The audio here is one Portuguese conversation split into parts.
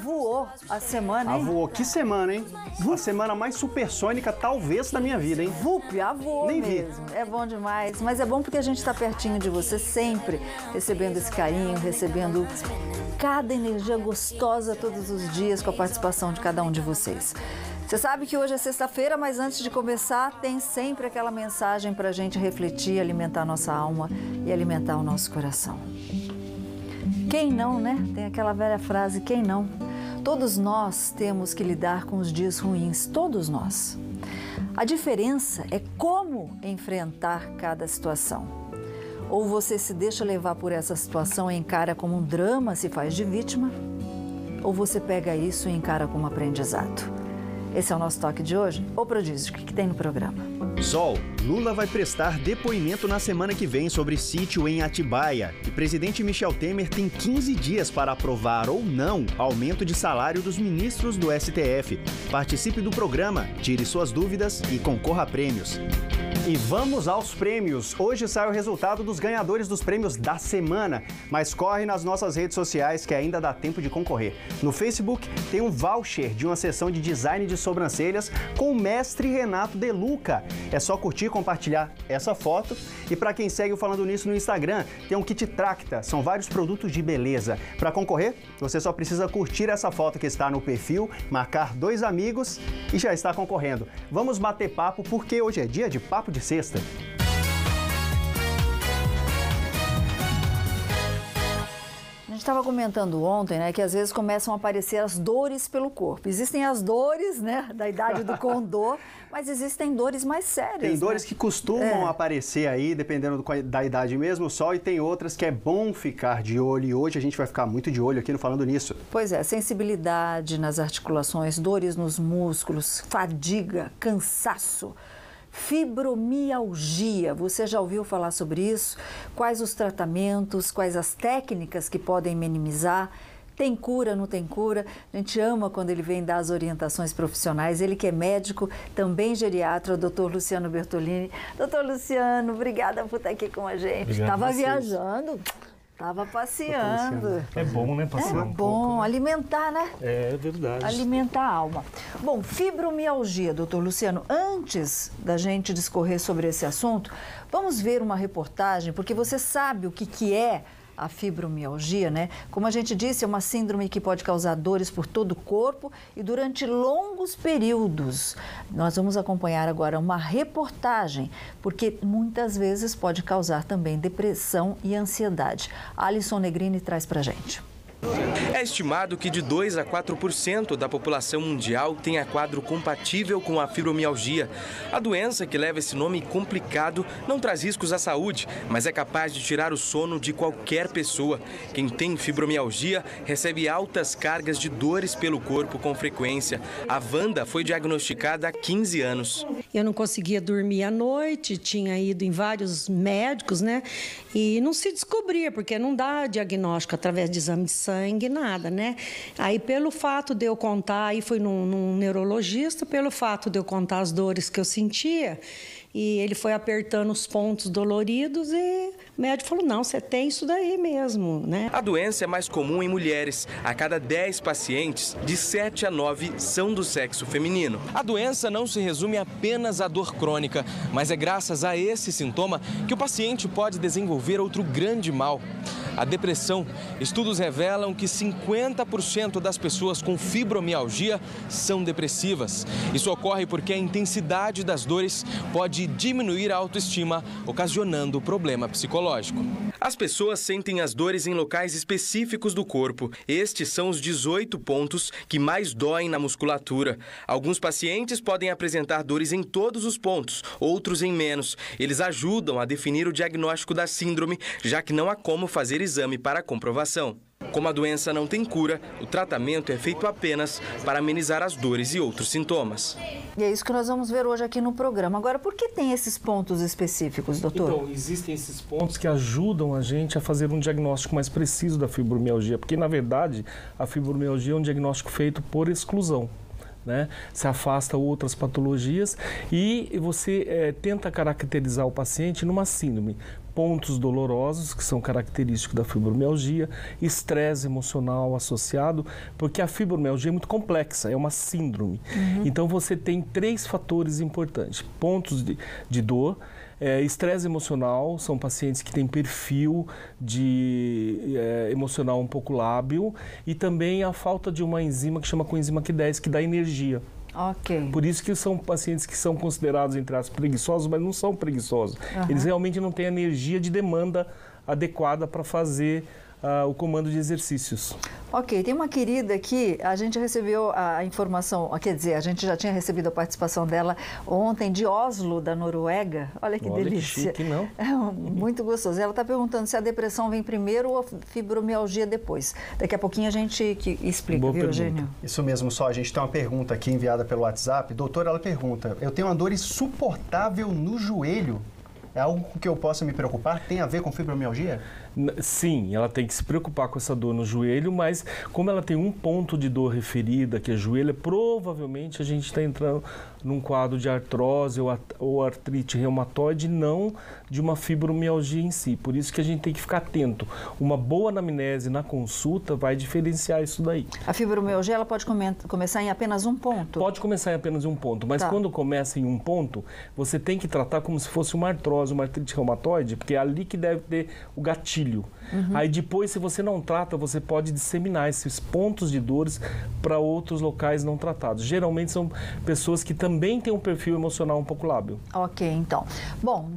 Voou a semana, hein? Voou. Que semana, hein? A semana mais supersônica, talvez, da minha vida, hein? Voou mesmo. É bom demais. Mas é bom porque a gente está pertinho de você sempre, recebendo esse carinho, recebendo cada energia gostosa todos os dias com a participação de cada um de vocês. Você sabe que hoje é sexta-feira, mas antes de começar, tem sempre aquela mensagem para a gente refletir, alimentar a nossa alma e alimentar o nosso coração. Quem não, né? Tem aquela velha frase, quem não? Todos nós temos que lidar com os dias ruins, todos nós. A diferença é como enfrentar cada situação. Ou você se deixa levar por essa situação e encara como um drama, se faz de vítima, ou você pega isso e encara como aprendizado. Esse é o nosso toque de hoje. Ô Prodígio, o que tem no programa? Sol, Lula vai prestar depoimento na semana que vem sobre sítio em Atibaia. E presidente Michel Temer tem 15 dias para aprovar ou não aumento de salário dos ministros do STF. Participe do programa, tire suas dúvidas e concorra a prêmios. E vamos aos prêmios. Hoje sai o resultado dos ganhadores dos prêmios da semana. Mas corre nas nossas redes sociais que ainda dá tempo de concorrer. No Facebook tem um voucher de uma sessão de design de sobrancelhas com o mestre Renato De Luca. É só curtir e compartilhar essa foto. E para quem segue o Falando Nisso no Instagram, tem um kit Tracta. São vários produtos de beleza. Para concorrer, você só precisa curtir essa foto que está no perfil, marcar 2 amigos e já está concorrendo. Vamos bater papo porque hoje é dia de papo de sexta. A gente estava comentando ontem, né, que às vezes começam a aparecer as dores pelo corpo. Existem as dores, né, da idade do condor, mas existem dores mais sérias. Tem dores, né, que costumam aparecer aí, dependendo da idade mesmo, só, e tem outras que é bom ficar de olho. E hoje a gente vai ficar muito de olho aqui no Falando Nisso. Pois é, sensibilidade nas articulações, dores nos músculos, fadiga, cansaço. Fibromialgia, você já ouviu falar sobre isso? Quais os tratamentos, quais as técnicas que podem minimizar? Tem cura, não tem cura? A gente ama quando ele vem dar as orientações profissionais. Ele que é médico, também geriatra, o doutor Luciano Bertolini. Doutor Luciano, obrigada por estar aqui com a gente. Estava viajando. Estava passeando. É bom, né? Passear um bom, pouco, né? Alimentar, né? É verdade. Alimentar a alma. Bom, fibromialgia, doutor Luciano, antes da gente discorrer sobre esse assunto, vamos ver uma reportagem, porque você sabe o que é a fibromialgia, né? Como a gente disse, é uma síndrome que pode causar dores por todo o corpo e durante longos períodos. Nós vamos acompanhar agora uma reportagem, porque muitas vezes pode causar também depressão e ansiedade. Alisson Negrini traz pra gente. É estimado que de 2 a 4% da população mundial tenha quadro compatível com a fibromialgia. A doença, que leva esse nome complicado, não traz riscos à saúde, mas é capaz de tirar o sono de qualquer pessoa. Quem tem fibromialgia recebe altas cargas de dores pelo corpo com frequência. A Wanda foi diagnosticada há 15 anos. Eu não conseguia dormir à noite, tinha ido em vários médicos, né? E não se descobria, porque não dá diagnóstico através de exame de sangue, nada, né? Aí, pelo fato de eu contar, aí fui num neurologista, pelo fato de eu contar as dores que eu sentia, e ele foi apertando os pontos doloridos e o médico falou, não, você tem isso daí mesmo, né? A doença é mais comum em mulheres. A cada 10 pacientes, de 7 a 9 são do sexo feminino. A doença não se resume apenas à dor crônica, mas é graças a esse sintoma que o paciente pode desenvolver outro grande mal. A depressão. Estudos revelam que 50% das pessoas com fibromialgia são depressivas. Isso ocorre porque a intensidade das dores pode diminuir a autoestima, ocasionando problema psicológico. As pessoas sentem as dores em locais específicos do corpo. Estes são os 18 pontos que mais doem na musculatura. Alguns pacientes podem apresentar dores em todos os pontos, outros em menos. Eles ajudam a definir o diagnóstico da síndrome, já que não há como fazer exame para comprovação. Como a doença não tem cura, o tratamento é feito apenas para amenizar as dores e outros sintomas. E é isso que nós vamos ver hoje aqui no programa. Agora, por que tem esses pontos específicos, doutor? Então, existem esses pontos que ajudam a gente a fazer um diagnóstico mais preciso da fibromialgia, porque, na verdade, a fibromialgia é um diagnóstico feito por exclusão. né? Se afasta outras patologias e você tenta caracterizar o paciente numa síndrome. Pontos dolorosos, que são característicos da fibromialgia, estresse emocional associado, porque a fibromialgia é muito complexa, é uma síndrome. Então você tem 3 fatores importantes: pontos de dor, estresse emocional, são pacientes que têm perfil emocional um pouco lábil, e também a falta de uma enzima que chama coenzima Q10, que dá energia. Ok. Por isso que são pacientes que são considerados, entre aspas, preguiçosos, mas não são preguiçosos. Eles realmente não têm energia de demanda adequada para fazer o comando de exercícios. Ok, tem uma querida aqui, a gente recebeu a informação, quer dizer, a gente já tinha recebido a participação dela ontem de Oslo, da Noruega. Olha que delícia. Que chique, não? É muito gostoso. Ela está perguntando se a depressão vem primeiro ou a fibromialgia depois. Daqui a pouquinho a gente explica, Boa viu, pergunta. Eugênio? Isso mesmo, só a gente tem uma pergunta aqui enviada pelo WhatsApp. Doutora, ela pergunta: eu tenho uma dor insuportável no joelho. É algo com que eu possa me preocupar? Tem a ver com fibromialgia? Sim, ela tem que se preocupar com essa dor no joelho, mas como ela tem um ponto de dor referida, que é joelho, provavelmente a gente está entrando num quadro de artrose ou artrite reumatoide, não de uma fibromialgia em si. Por isso que a gente tem que ficar atento. Uma boa anamnese na consulta vai diferenciar isso daí. A fibromialgia, ela pode começar em apenas um ponto? Pode começar em apenas um ponto, mas quando começa em um ponto, você tem que tratar como se fosse uma artrose, uma artrite reumatoide, porque é ali que deve ter o gatilho. Aí depois, se você não trata, você pode disseminar esses pontos de dores para outros locais não tratados. Geralmente são pessoas que também têm um perfil emocional um pouco lábil. Ok, então. Bom,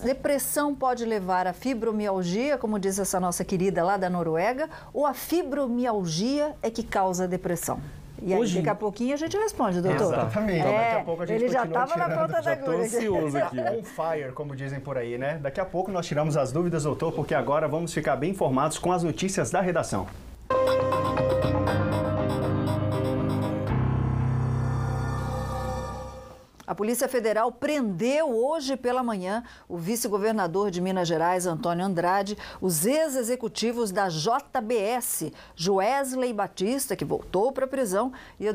depressão pode levar à fibromialgia, como diz essa nossa querida lá da Noruega, ou a fibromialgia é que causa a depressão? E aí, daqui a pouquinho a gente responde, doutor. Exatamente. Daqui a pouco a gente ele já estava na ponta da agulha. Ansioso aqui. On fire, como dizem por aí, né? Daqui a pouco nós tiramos as dúvidas, doutor, porque agora vamos ficar bem informados com as notícias da redação. A Polícia Federal prendeu hoje pela manhã o vice-governador de Minas Gerais, Antônio Andrade, os ex-executivos da JBS, Joesley Batista, que voltou para a prisão, e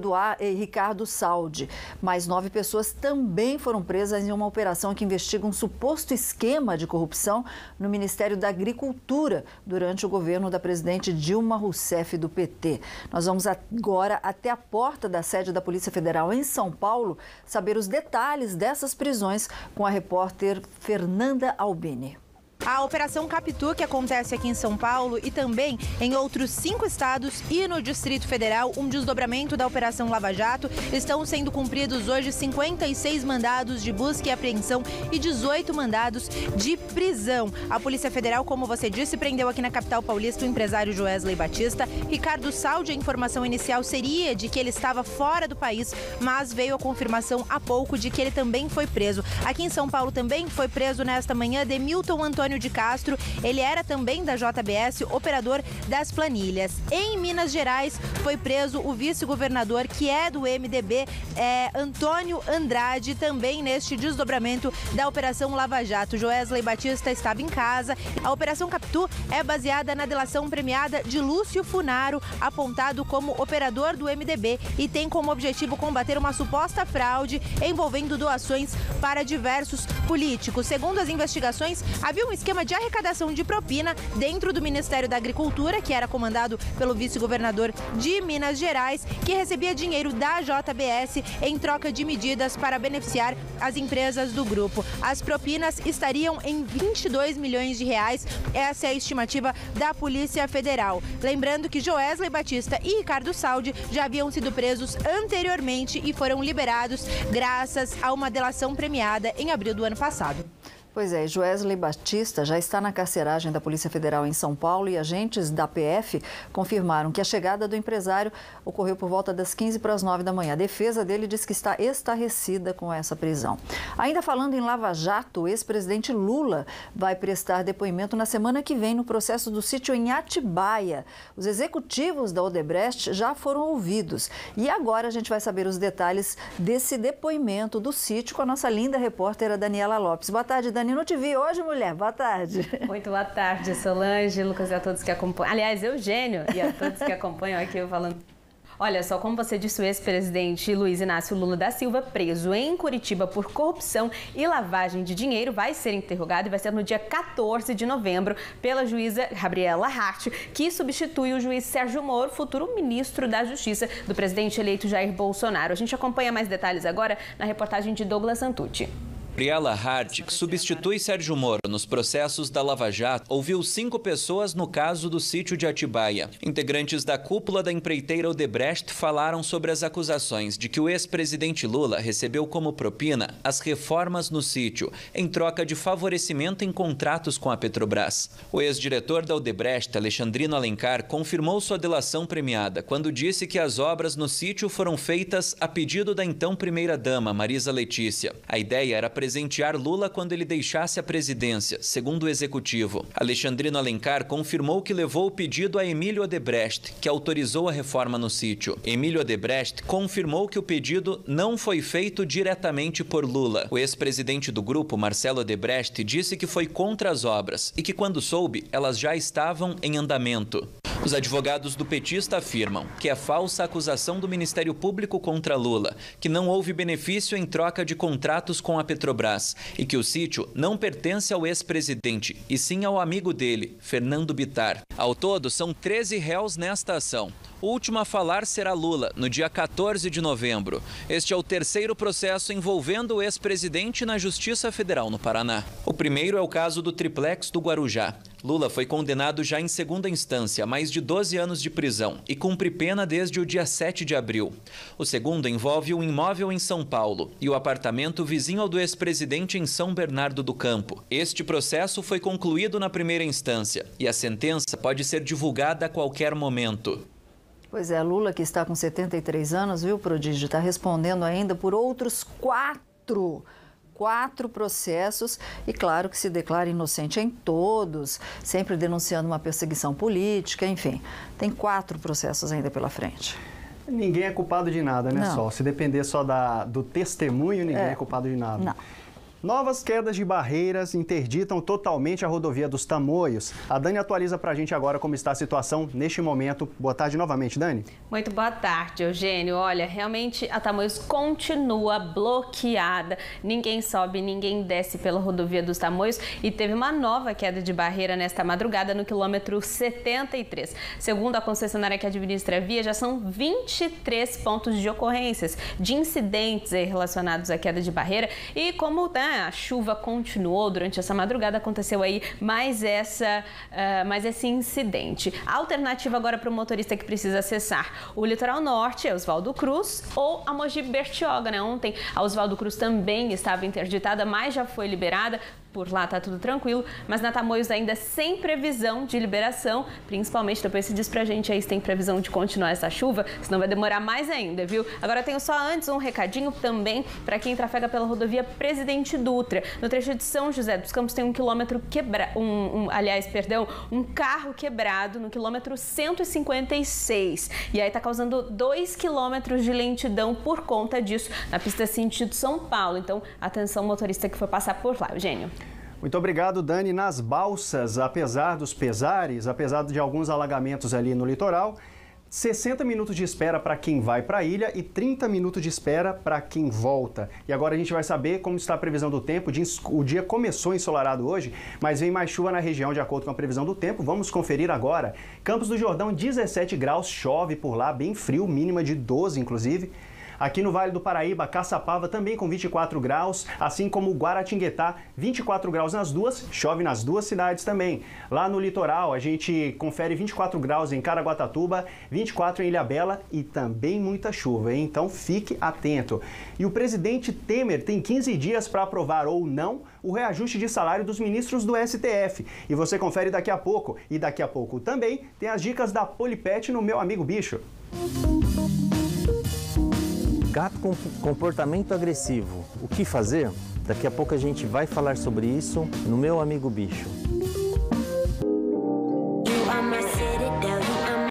Ricardo Saldi. Mais 9 pessoas também foram presas em uma operação que investiga um suposto esquema de corrupção no Ministério da Agricultura durante o governo da presidente Dilma Rousseff, do PT. Nós vamos agora até a porta da sede da Polícia Federal em São Paulo saber os detalhes dessas prisões com a repórter Fernanda Albini. A Operação Capitu, que acontece aqui em São Paulo e também em outros 5 estados e no Distrito Federal, um desdobramento da Operação Lava Jato, estão sendo cumpridos hoje 56 mandados de busca e apreensão e 18 mandados de prisão. A Polícia Federal, como você disse, prendeu aqui na capital paulista o empresário Joesley Batista. Ricardo Saldi, a informação inicial seria de que ele estava fora do país, mas veio a confirmação há pouco de que ele também foi preso. Aqui em São Paulo também foi preso nesta manhã Demilton Antônio de Castro, ele era também da JBS, operador das planilhas. Em Minas Gerais foi preso o vice-governador, que é do MDB, Antônio Andrade, também neste desdobramento da Operação Lava Jato. Joesley Batista estava em casa. A Operação Capitu é baseada na delação premiada de Lúcio Funaro, apontado como operador do MDB, e tem como objetivo combater uma suposta fraude envolvendo doações para diversos políticos. Segundo as investigações, havia um esquema de arrecadação de propina dentro do Ministério da Agricultura, que era comandado pelo vice-governador de Minas Gerais, que recebia dinheiro da JBS em troca de medidas para beneficiar as empresas do grupo. As propinas estariam em 22 milhões de reais. Essa é a estimativa da Polícia Federal. Lembrando que Joesley Batista e Ricardo Saldi já haviam sido presos anteriormente e foram liberados graças a uma delação premiada em abril do ano passado. Pois é, Joesley Batista já está na carceragem da Polícia Federal em São Paulo e agentes da PF confirmaram que a chegada do empresário ocorreu por volta das 15 para as 9 da manhã. A defesa dele diz que está estarrecida com essa prisão. Ainda falando em Lava Jato, o ex-presidente Lula vai prestar depoimento na semana que vem no processo do sítio em Atibaia. Os executivos da Odebrecht já foram ouvidos. E agora a gente vai saber os detalhes desse depoimento do sítio com a nossa linda repórter Daniela Lopes. Boa tarde, Dani. Não te vi hoje, mulher. Boa tarde. Muito boa tarde, Solange, Lucas e a todos que acompanham. Aliás, Eugênio e a todos que acompanham aqui eu falando. Olha só, como você disse, o ex-presidente Luiz Inácio Lula da Silva, preso em Curitiba por corrupção e lavagem de dinheiro, vai ser interrogado e vai ser no dia 14 de novembro pela juíza Gabriela Hart, que substitui o juiz Sérgio Moro, futuro ministro da Justiça do presidente eleito Jair Bolsonaro. A gente acompanha mais detalhes agora na reportagem de Douglas Santucci. Gabriela Hart, que substitui Sérgio Moro nos processos da Lava Jato, ouviu 5 pessoas no caso do sítio de Atibaia. Integrantes da cúpula da empreiteira Odebrecht falaram sobre as acusações de que o ex-presidente Lula recebeu como propina as reformas no sítio, em troca de favorecimento em contratos com a Petrobras. O ex-diretor da Odebrecht, Alexandrino Alencar, confirmou sua delação premiada quando disse que as obras no sítio foram feitas a pedido da então primeira-dama, Marisa Letícia. A ideia era presentear Lula quando ele deixasse a presidência, segundo o executivo. Alexandrino Alencar confirmou que levou o pedido a Emílio Odebrecht, que autorizou a reforma no sítio. Emílio Odebrecht confirmou que o pedido não foi feito diretamente por Lula. O ex-presidente do grupo, Marcelo Odebrecht, disse que foi contra as obras e que, quando soube, elas já estavam em andamento. Os advogados do petista afirmam que é falsa a acusação do Ministério Público contra Lula, que não houve benefício em troca de contratos com a Petrobras e que o sítio não pertence ao ex-presidente, e sim ao amigo dele, Fernando Bittar. Ao todo, são 13 réus nesta ação. O último a falar será Lula, no dia 14 de novembro. Este é o terceiro processo envolvendo o ex-presidente na Justiça Federal no Paraná. O primeiro é o caso do triplex do Guarujá. Lula foi condenado já em segunda instância a mais de 12 anos de prisão e cumpre pena desde o dia 7 de abril. O segundo envolve um imóvel em São Paulo e o apartamento vizinho ao do ex-presidente em São Bernardo do Campo. Este processo foi concluído na primeira instância e a sentença pode ser divulgada a qualquer momento. Pois é, Lula, que está com 73 anos, viu, Prodígio, está respondendo ainda por outros quatro processos e, claro, que se declara inocente em todos, sempre denunciando uma perseguição política, enfim. Tem 4 processos ainda pela frente. Ninguém é culpado de nada, né, Sol? Se depender só do testemunho, ninguém é culpado de nada. Não. Novas quedas de barreiras interditam totalmente a rodovia dos Tamoios. A Dani atualiza pra gente agora como está a situação neste momento. Boa tarde novamente, Dani. Muito boa tarde, Eugênio. Olha, realmente a Tamoios continua bloqueada. Ninguém sobe, ninguém desce pela rodovia dos Tamoios e teve uma nova queda de barreira nesta madrugada no quilômetro 73. Segundo a concessionária que administra a via, já são 23 pontos de ocorrências, de incidentes relacionados à queda de barreira e como a chuva continuou durante essa madrugada, aconteceu aí mais esse incidente. A alternativa agora para o motorista que precisa acessar o litoral norte é Oswaldo Cruz ou a Mogi Bertioga, né? Ontem a Oswaldo Cruz também estava interditada, mas já foi liberada. Por lá tá tudo tranquilo, mas na Tamoios ainda sem previsão de liberação, principalmente depois se diz pra gente aí se tem previsão de continuar essa chuva, senão vai demorar mais ainda, viu? Agora tenho só antes um recadinho também para quem trafega pela rodovia Presidente Dutra. No trecho de São José dos Campos tem um carro quebrado no quilômetro 156 e aí tá causando 2 quilômetros de lentidão por conta disso na pista sentido São Paulo. Então, atenção motorista que for passar por lá, Eugênio. Muito obrigado, Dani. Nas balsas, apesar dos pesares, apesar de alguns alagamentos ali no litoral, 60 minutos de espera para quem vai para a ilha e 30 minutos de espera para quem volta. E agora a gente vai saber como está a previsão do tempo. O dia começou ensolarado hoje, mas vem mais chuva na região de acordo com a previsão do tempo. Vamos conferir agora. Campos do Jordão, 17 graus, chove por lá, bem frio, mínima de 12 inclusive. Aqui no Vale do Paraíba, Caçapava também com 24 graus, assim como Guaratinguetá, 24 graus nas duas, chove nas duas cidades também. Lá no litoral, a gente confere 24 graus em Caraguatatuba, 24 em Ilhabela e também muita chuva, hein? Então fique atento. E o presidente Temer tem 15 dias para aprovar ou não o reajuste de salário dos ministros do STF. E você confere daqui a pouco. E daqui a pouco também tem as dicas da Polipet no Meu Amigo Bicho. Gato com comportamento agressivo, o que fazer? Daqui a pouco a gente vai falar sobre isso no Meu Amigo Bicho.